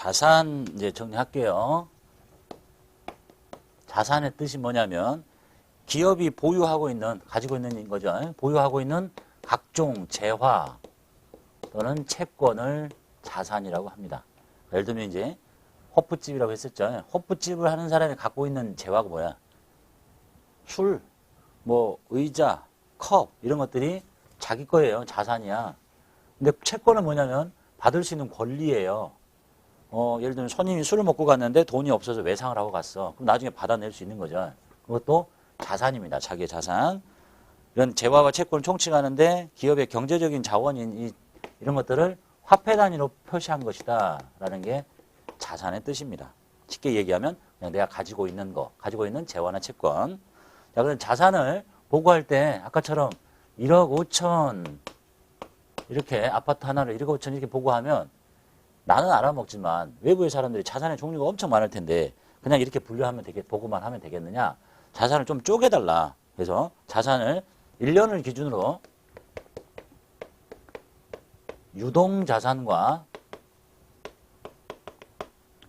자산 이제 정리할게요. 자산의 뜻이 뭐냐면 기업이 보유하고 있는, 가지고 있는 거죠. 보유하고 있는 각종 재화 또는 채권을 자산이라고 합니다. 예를 들면 이제 호프집이라고 했었죠. 호프집을 하는 사람이 갖고 있는 재화가 뭐야? 술, 뭐 의자, 컵 이런 것들이 자기 거예요. 자산이야. 근데 채권은 뭐냐면 받을 수 있는 권리예요. 예를 들면 손님이 술을 먹고 갔는데 돈이 없어서 외상을 하고 갔어. 그럼 나중에 받아낼 수 있는 거죠. 그것도 자산입니다. 자기의 자산. 이런 재화와 채권을 총칭하는데 기업의 경제적인 자원인 이런 것들을 화폐 단위로 표시한 것이다 라는 게 자산의 뜻입니다. 쉽게 얘기하면 그냥 내가 가지고 있는 거, 가지고 있는 재화나 채권. 자, 그럼 자산을 보고할 때 아까처럼 1억 5천 이렇게 아파트 하나를 1억 5천 이렇게 보고하면 나는 알아먹지만 외부의 사람들이 자산의 종류가 엄청 많을 텐데 그냥 이렇게 분류하면 보고만 하면 되겠느냐? 자산을 좀 쪼개달라. 그래서 자산을 1년을 기준으로 유동자산과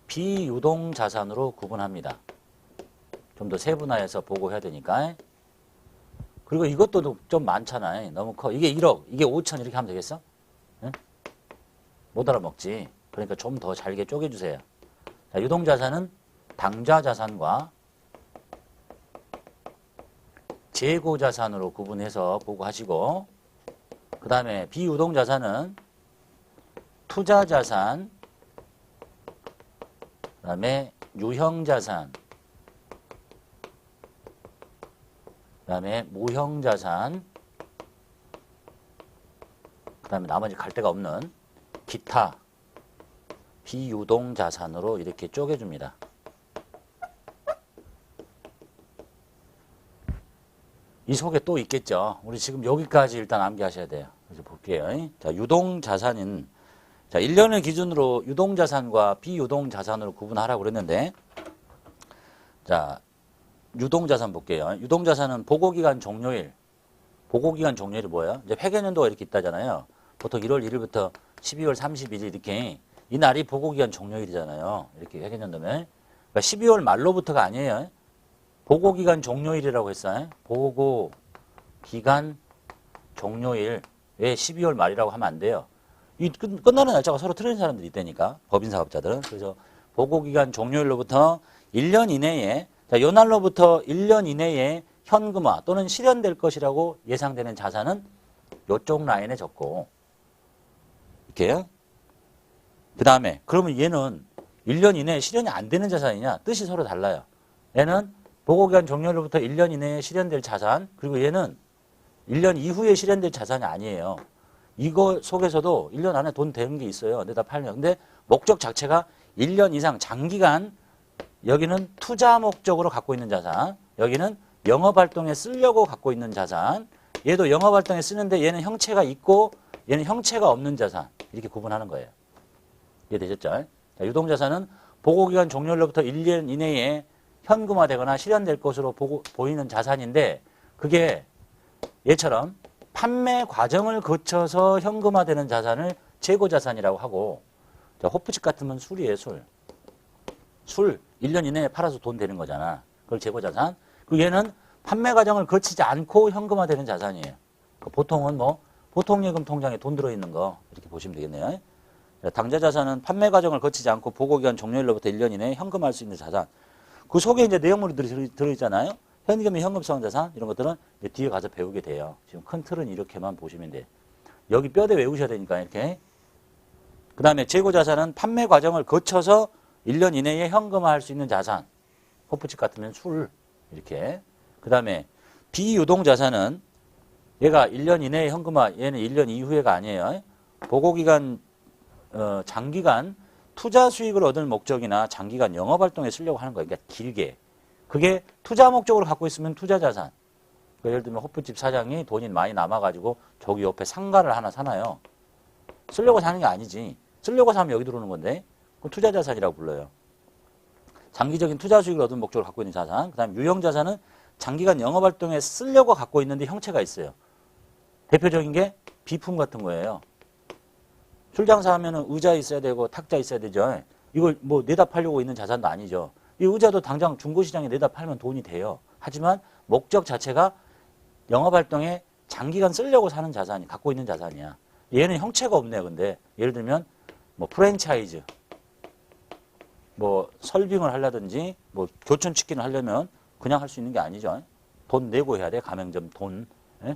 비유동자산으로 구분합니다. 좀 더 세분화해서 보고해야 되니까. 그리고 이것도 좀 많잖아요. 너무 커. 이게 1억, 이게 5천 이렇게 하면 되겠어? 응? 못 알아먹지. 그러니까 좀 더 잘게 쪼개주세요. 자, 유동자산은 당좌자산과 재고자산으로 구분해서 보고하시고, 그 다음에 비유동자산은 투자자산, 그 다음에 유형자산, 그 다음에 무형자산, 그 다음에 나머지 갈 데가 없는 기타 비유동자산으로 이렇게 쪼개줍니다. 이 속에 또 있겠죠. 우리 지금 여기까지 일단 암기하셔야 돼요. 그래서 볼게요. 자, 유동자산인, 자, 1년을 기준으로 유동자산과 비유동자산으로 구분하라고 그랬는데, 자, 유동자산 볼게요. 유동자산은 보고기간 종료일. 보고기간 종료일이 뭐예요? 이제 회계연도가 이렇게 있다잖아요. 보통 1월 1일부터 12월 31일 이렇게 이 날이 보고기간 종료일이잖아요. 이렇게 회계연도면. 그러니까 12월 말로부터가 아니에요. 보고기간 종료일이라고 했어요. 보고기간 종료일. 왜 12월 말이라고 하면 안 돼요? 이 끝나는 날짜가 서로 틀린 사람들이 있다니까. 법인사업자들은. 그래서 보고기간 종료일로부터 1년 이내에, 자, 요 날로부터 1년 이내에 현금화 또는 실현될 것이라고 예상되는 자산은 요쪽 라인에 적고, 이렇게요. 그 다음에, 그러면 얘는 1년 이내에 실현이 안 되는 자산이냐? 뜻이 서로 달라요. 얘는 보고기간 종료로부터 1년 이내에 실현될 자산, 그리고 얘는 1년 이후에 실현될 자산이 아니에요. 이거 속에서도 1년 안에 돈 되는 게 있어요. 내다 팔면. 근데 목적 자체가 1년 이상 장기간, 여기는 투자 목적으로 갖고 있는 자산, 여기는 영업활동에 쓰려고 갖고 있는 자산, 얘도 영업활동에 쓰는데 얘는 형체가 있고 얘는 형체가 없는 자산, 이렇게 구분하는 거예요. 이해되셨죠? 자, 유동자산은 보고기간 종료로부터 1년 이내에 현금화되거나 실현될 것으로 보이는 자산인데, 그게 얘처럼 판매 과정을 거쳐서 현금화되는 자산을 재고자산이라고 하고, 자, 호프집 같으면 술이에요. 술 1년 이내에 팔아서 돈 되는 거잖아. 그걸 재고자산. 그리고 얘는 판매 과정을 거치지 않고 현금화되는 자산이에요. 보통은 뭐 보통예금 통장에 돈 들어있는 거 이렇게 보시면 되겠네요. 당좌자산은 판매 과정을 거치지 않고 보고기간 종료일로부터 1년 이내에 현금화할 수 있는 자산. 그 속에 이제 내용물이 들어있잖아요. 현금이 현금성 자산 이런 것들은 이제 뒤에 가서 배우게 돼요. 지금 큰 틀은 이렇게만 보시면 돼요. 여기 뼈대 외우셔야 되니까 이렇게. 그 다음에 재고자산은 판매 과정을 거쳐서 1년 이내에 현금화할 수 있는 자산. 호프집 같으면 술 이렇게. 그 다음에 비유동자산은 얘가 1년 이내에 현금화, 얘는 1년 이후에가 아니에요. 보고기간 장기간 투자 수익을 얻을 목적이나 장기간 영업활동에 쓰려고 하는 거예요. 그러니까 길게. 그게 투자 목적으로 갖고 있으면 투자자산. 그러니까 예를 들면 호프집 사장이 돈이 많이 남아가지고 저기 옆에 상가를 하나 사나요. 쓰려고 사는 게 아니지. 쓰려고 사면 여기 들어오는 건데 그건 투자자산이라고 불러요. 장기적인 투자 수익을 얻은 목적으로 갖고 있는 자산. 그 다음에 유형자산은 장기간 영업활동에 쓰려고 갖고 있는데 형체가 있어요. 대표적인 게 비품 같은 거예요. 술 장사하면 의자 있어야 되고 탁자 있어야 되죠. 이걸 뭐 내다 팔려고 있는 자산도 아니죠. 이 의자도 당장 중고시장에 내다 팔면 돈이 돼요. 하지만 목적 자체가 영업활동에 장기간 쓰려고 사는 자산이, 갖고 있는 자산이야. 얘는 형체가 없네요. 근데 예를 들면 뭐 프랜차이즈, 뭐 설빙을 하려든지 뭐 교촌치킨을 하려면 그냥 할 수 있는 게 아니죠. 돈 내고 해야 돼. 가맹점 돈. 예?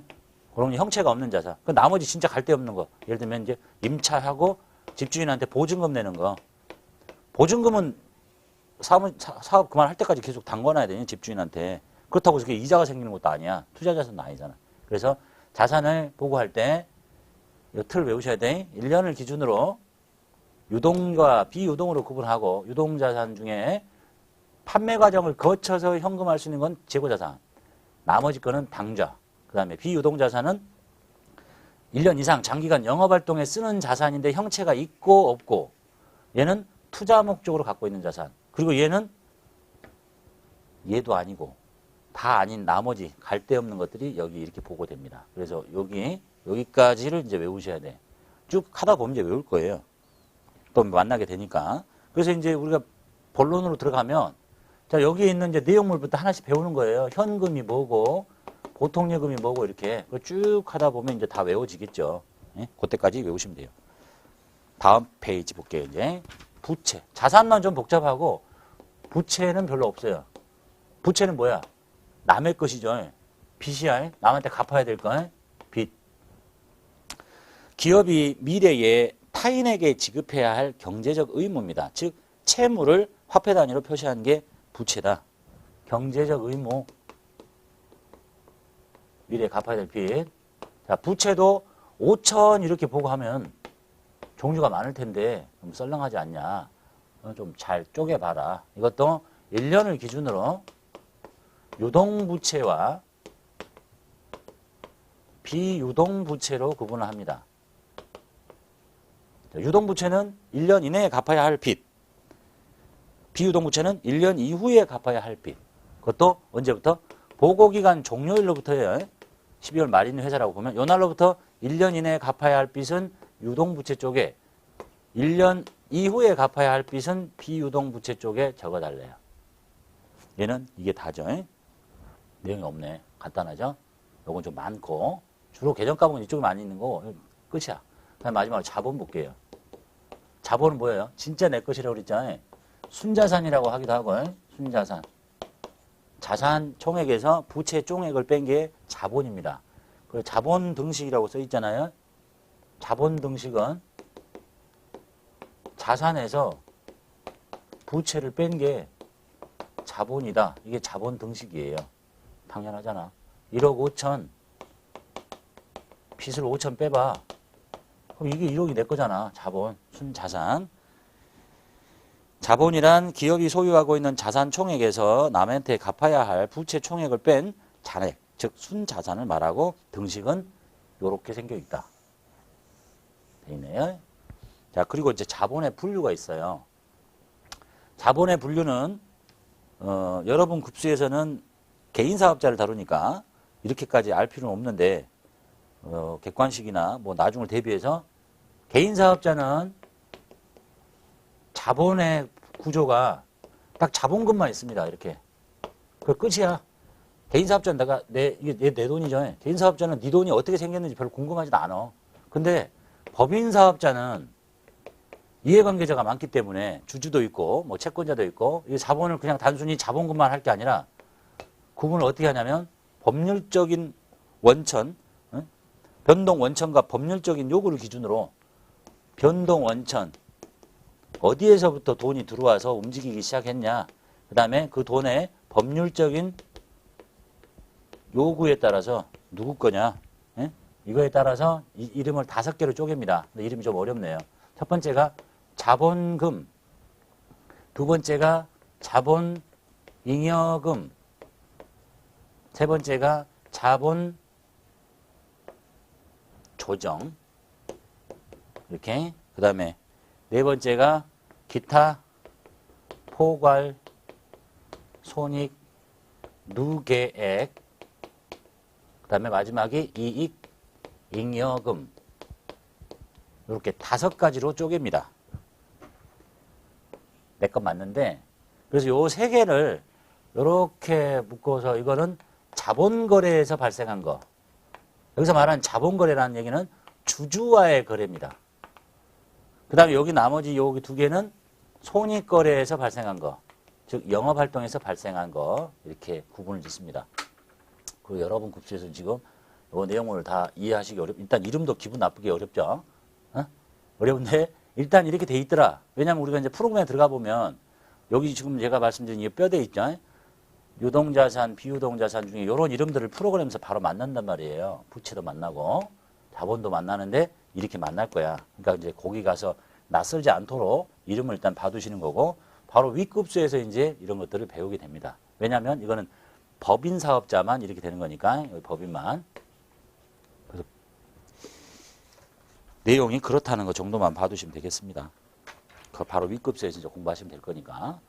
그런 형체가 없는 자산. 그 나머지 진짜 갈 데 없는 거. 예를 들면 이제 임차하고 집주인한테 보증금 내는 거. 보증금은 사업 그만할 때까지 계속 담궈놔야 되니 집주인한테. 그렇다고 그게 이자가 생기는 것도 아니야. 투자 자산도 아니잖아. 그래서 자산을 보고할 때 이 틀 외우셔야 돼. 1년을 기준으로 유동과 비유동으로 구분하고 유동자산 중에 판매 과정을 거쳐서 현금화할 수 있는 건 재고자산. 나머지 거는 당좌. 그 다음에 비유동자산은 1년 이상 장기간 영업활동에 쓰는 자산인데 형체가 있고 없고 얘는 투자 목적으로 갖고 있는 자산. 그리고 얘도 아니고 다 아닌 나머지 갈 데 없는 것들이 여기 이렇게 보고됩니다. 그래서 여기까지를 이제 외우셔야 돼. 쭉 하다 보면 이제 외울 거예요. 또 만나게 되니까. 그래서 이제 우리가 본론으로 들어가면 자, 여기에 있는 이제 내용물부터 하나씩 배우는 거예요. 현금이 뭐고, 보통예금이 뭐고, 이렇게. 쭉 하다 보면 이제 다 외워지겠죠. 예? 그때까지 외우시면 돼요. 다음 페이지 볼게요, 이제. 부채. 자산만 좀 복잡하고, 부채는 별로 없어요. 부채는 뭐야? 남의 것이죠. 빚이야. 남한테 갚아야 될 거. 빚. 기업이 미래에 타인에게 지급해야 할 경제적 의무입니다. 즉, 채무를 화폐 단위로 표시한 게 부채다. 경제적 의무. 미래에 갚아야 될 빚. 자, 부채도 5천 이렇게 보고 하면 종류가 많을 텐데 좀 썰렁하지 않냐. 좀 잘 쪼개봐라. 이것도 1년을 기준으로 유동부채와 비유동부채로 구분을 합니다. 유동부채는 1년 이내에 갚아야 할 빚. 비유동부채는 1년 이후에 갚아야 할 빚. 그것도 언제부터? 보고기간 종료일로부터예요. 12월 말 있는 회사라고 보면 요 날로부터 1년 이내에 갚아야 할 빚은 유동부채 쪽에 1년 이후에 갚아야 할 빚은 비유동부채 쪽에 적어달래요. 얘는 이게 다죠. 내용이 없네. 간단하죠? 요건 좀 많고 주로 계정값은 이쪽에 많이 있는 거고 끝이야. 그다음 마지막으로 자본 볼게요. 자본은 뭐예요? 진짜 내 것이라고 그랬잖아요. 순자산이라고 하기도 하고 순자산. 자산 총액에서 부채 총액을 뺀 게 자본입니다. 그리고 자본 등식이라고 써 있잖아요. 자본 등식은 자산에서 부채를 뺀 게 자본이다. 이게 자본 등식이에요. 당연하잖아. 1억 5천 빚을 5천 빼봐. 그럼 이게 1억이 내 거잖아. 자본, 순자산. 자본이란 기업이 소유하고 있는 자산 총액에서 남한테 갚아야 할 부채 총액을 뺀 잔액, 즉 순자산을 말하고 등식은 이렇게 생겨 있다. 돼 있네요. 자, 그리고 이제 자본의 분류가 있어요. 자본의 분류는 여러분 급수에서는 개인 사업자를 다루니까 이렇게까지 알 필요는 없는데 객관식이나 뭐 나중을 대비해서 개인 사업자는 자본의 구조가 딱 자본금만 있습니다. 이렇게. 그 끝이야. 개인 사업자는 이게 내 돈이죠. 개인 사업자는 네 돈이 어떻게 생겼는지 별로 궁금하지도 않아. 근데 법인 사업자는 이해관계자가 많기 때문에 주주도 있고 뭐 채권자도 있고 이 자본을 그냥 단순히 자본금만 할 게 아니라 구분을 어떻게 하냐면 법률적인 원천, 변동 원천과 법률적인 요구를 기준으로 변동 원천, 어디에서부터 돈이 들어와서 움직이기 시작했냐. 그 다음에 그 돈의 법률적인 요구에 따라서 누구 거냐. 예? 이거에 따라서 이름을 5개로 쪼갭니다. 근데 이름이 좀 어렵네요. 첫 번째가 자본금, 두 번째가 자본잉여금, 세 번째가 자본 조정, 이렇게. 그 다음에 네 번째가 기타, 포괄, 손익, 누계액, 그 다음에 마지막이 이익, 잉여금. 이렇게 5가지로 쪼갭니다. 내 것 맞는데 그래서 요 세 개를 이렇게 묶어서 이거는 자본거래에서 발생한 거. 여기서 말하는 자본거래라는 얘기는 주주와의 거래입니다. 그 다음에 여기 나머지 여기 두 개는 손익거래에서 발생한 거. 즉 영업활동에서 발생한 거. 이렇게 구분을 짓습니다. 그리고 여러분 급수에서 지금 이 내용을 다 이해하시기 일단 이름도 기분 나쁘게 어렵죠. 어? 어려운데 일단 이렇게 돼 있더라. 왜냐면 우리가 이제 프로그램에 들어가 보면 여기 지금 제가 말씀드린 이 뼈대 있죠. 유동자산, 비유동자산 중에 이런 이름들을 프로그램에서 바로 만난단 말이에요. 부채도 만나고 자본도 만나는데 이렇게 만날 거야. 그러니까 이제 거기 가서 낯설지 않도록 이름을 일단 봐두시는 거고 바로 윗급수에서 이제 이런 것들을 배우게 됩니다. 왜냐하면 이거는 법인 사업자만 이렇게 되는 거니까 여기 법인만. 그래서 내용이 그렇다는 거 정도만 봐두시면 되겠습니다. 그 바로 윗급수에서 이제 공부하시면 될 거니까.